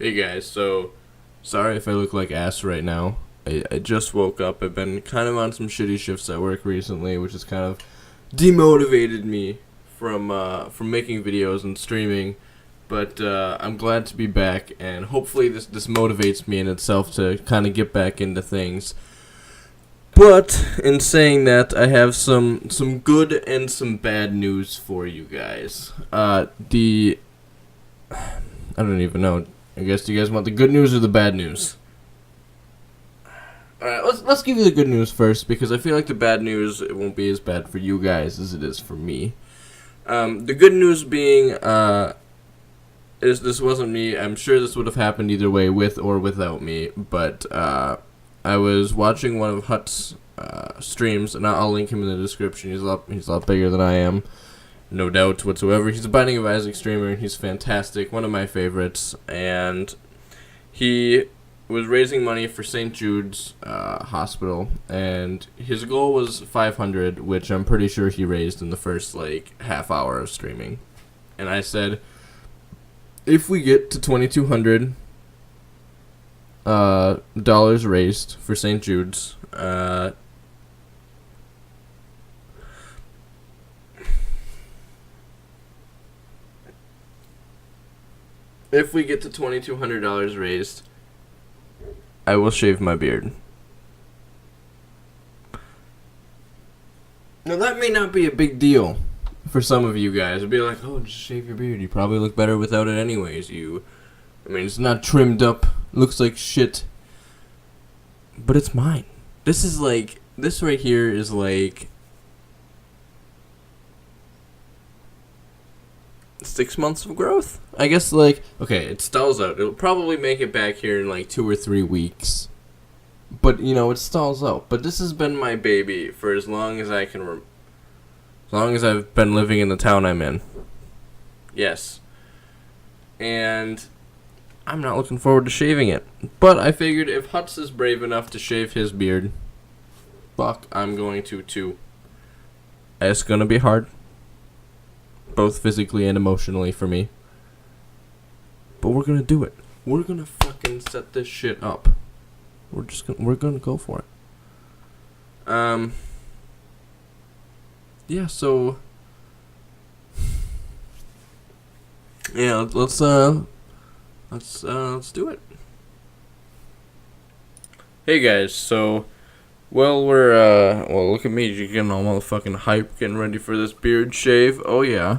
Hey guys, so sorry if I look like ass right now. I just woke up. I've been kind of on some shitty shifts at work recently, which has kind of demotivated me from making videos and streaming. But I'm glad to be back, and hopefully this motivates me in itself to kind of get back into things. But in saying that, I have some good and some bad news for you guys. I don't even know. I guess, do you guys want the good news or the bad news? Alright, let's give you the good news first, because I feel like the bad news, it won't be as bad for you guys as it is for me. The good news being, is this wasn't me. I'm sure this would have happened either way, with or without me, but I was watching one of Hut's streams, and I'll link him in the description. He's a lot bigger than I am. No doubt whatsoever. He's a Binding of Isaac streamer. He's fantastic. One of my favorites. And he was raising money for St. Jude's Hospital. And his goal was 500, which I'm pretty sure he raised in the first, half hour of streaming. And I said, if we get to $2,200 dollars raised for St. Jude's, if we get to $2,200 raised, I will shave my beard. Now, that may not be a big deal for some of you guys. It'd be like, oh, just shave your beard. You probably look better without it anyways. It's not trimmed up. Looks like shit. But it's mine. This right here is 6 months of growth. I guess, okay, it stalls out. It'll probably make it back here in 2 or 3 weeks. But, it stalls out. But this has been my baby for as long as I can as long as I've been living in the town I'm in. Yes. And I'm not looking forward to shaving it. But I figured if Hutz is brave enough to shave his beard, fuck, I'm going to too. It's gonna be hard. Both physically and emotionally for me. But we're gonna do it. We're gonna fucking set this shit up. We're gonna go for it. Yeah, so yeah, let's do it. Hey guys, so look at me, getting all motherfucking hype, getting ready for this beard shave. Oh yeah.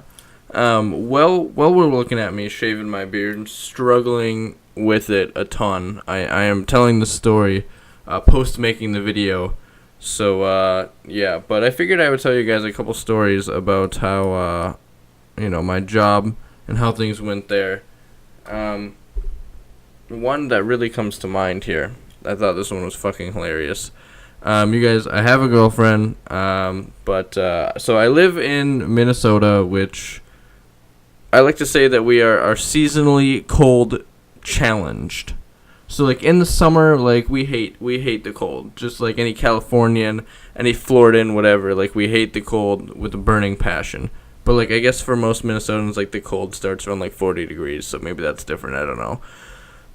While we're looking at me shaving my beard, struggling with it a ton. I am telling the story post making the video. So yeah, but I figured I would tell you guys a couple stories about how my job and how things went there. One that really comes to mind here. I thought this one was fucking hilarious. You guys, I have a girlfriend, but so I live in Minnesota, which I like to say that we are seasonally cold challenged. So in the summer, we hate the cold, just like any Californian, any Floridan, whatever. We hate the cold with a burning passion. But I guess for most Minnesotans, the cold starts around 40 degrees, so maybe that's different. I don't know.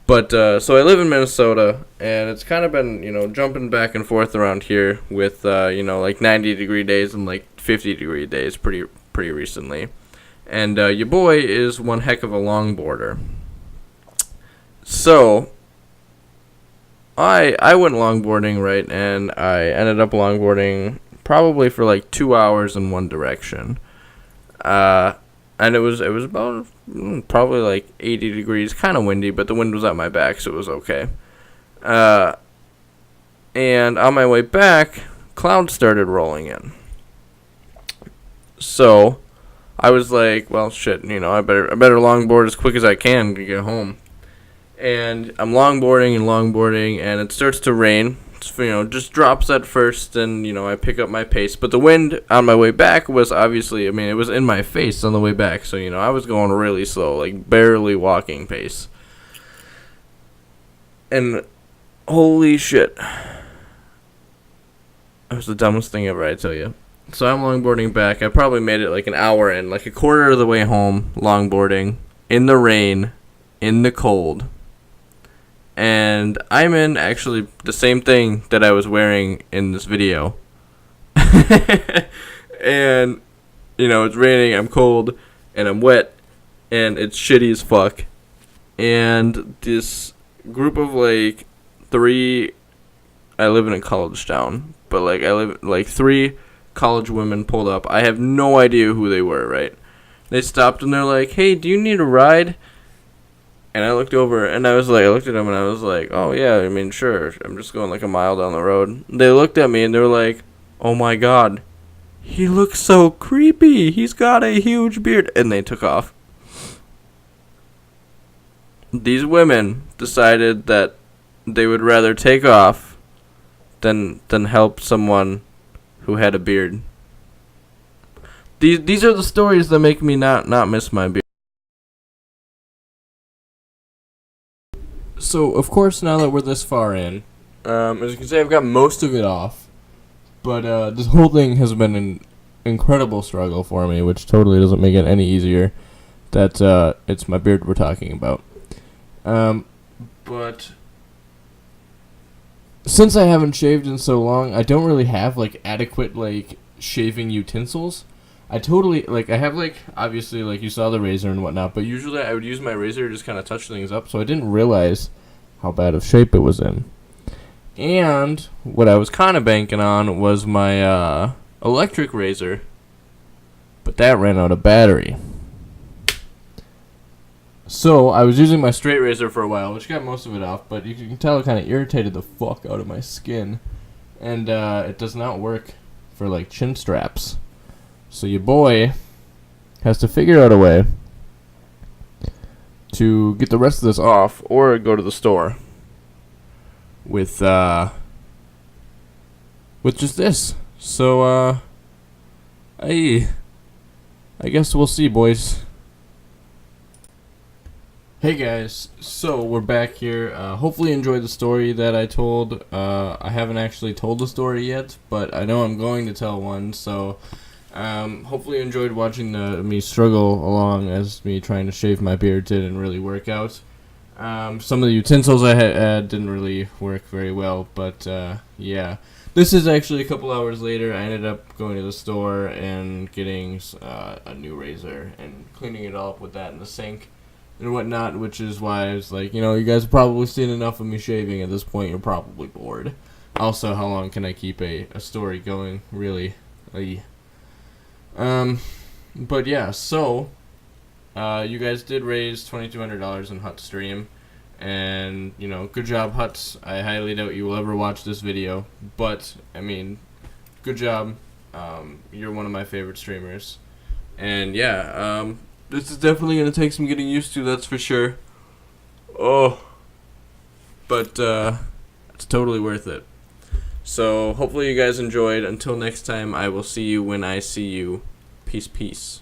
But so I live in Minnesota, and it's kind of been jumping back and forth around here with 90-degree days and 50-degree days pretty recently. And your boy is one heck of a longboarder. So I went longboarding, right, and I ended up longboarding probably for 2 hours in one direction. And it was about probably 80 degrees, kind of windy, but the wind was at my back, so it was okay. And on my way back, clouds started rolling in. So I was like, well, shit, I better longboard as quick as I can to get home. And I'm longboarding, and it starts to rain. It's, just drops at first, and, I pick up my pace. But the wind on my way back was obviously, it was in my face on the way back. So, I was going really slow, barely walking pace. And holy shit. That was the dumbest thing ever, I tell you. So I'm longboarding back. I probably made it an hour in, a quarter of the way home, longboarding, in the rain, in the cold. and I'm in actually the same thing that I was wearing in this video. And, you know, it's raining, I'm cold, and I'm wet, and it's shitty as fuck. And this group of, like, I live in a college town, but, like, 3 college women pulled up. I have no idea who they were, right? They stopped, and they're like, hey, do you need a ride? And I looked over, and I looked at them, and I was like, oh, yeah, I mean, sure. I'm just going, like, a mile down the road. They looked at me, and they were like, oh, my God. He looks so creepy. He's got a huge beard. And they took off. These women decided that they would rather take off than help someone who had a beard. These are the stories that make me not miss my beard. So, of course, now that we're this far in, as you can see, I've got most of it off. But this whole thing has been an incredible struggle for me, which totally doesn't make it any easier that it's my beard we're talking about. But since I haven't shaved in so long, I don't really have, like, adequate, like, shaving utensils. I have, like, obviously, like, you saw the razor and whatnot, but usually I would use my razor to just kind of touch things up, so I didn't realize how bad of shape it was in. And what I was kind of banking on was my electric razor, but that ran out of battery. So I was using my straight razor for a while, which got most of it off, but you can tell it kind of irritated the fuck out of my skin. And it does not work for, like, chin straps. So your boy has to figure out a way to get the rest of this off, or go to the store with just this. So I guess we'll see, boys. Hey guys, so we're back here. Hopefully you enjoyed the story that I told. I haven't actually told the story yet, but I know I'm going to tell one, so hopefully you enjoyed watching me struggle along as me trying to shave my beard didn't really work out. Some of the utensils I had didn't really work very well, but yeah. This is actually a couple hours later. I ended up going to the store and getting a new razor and cleaning it all up with that in the sink and whatnot, which is why I was like, you know, you guys have probably seen enough of me shaving at this point. You're probably bored. Also, how long can I keep a story going, really? But yeah, so you guys did raise $2,200 in Hut Stream, and, you know, good job, Huts. I highly doubt you will ever watch this video, but, I mean, good job. You're one of my favorite streamers, and yeah, this is definitely going to take some getting used to, that's for sure. Oh, but it's totally worth it. So hopefully you guys enjoyed. Until next time, I will see you when I see you. Peace, peace.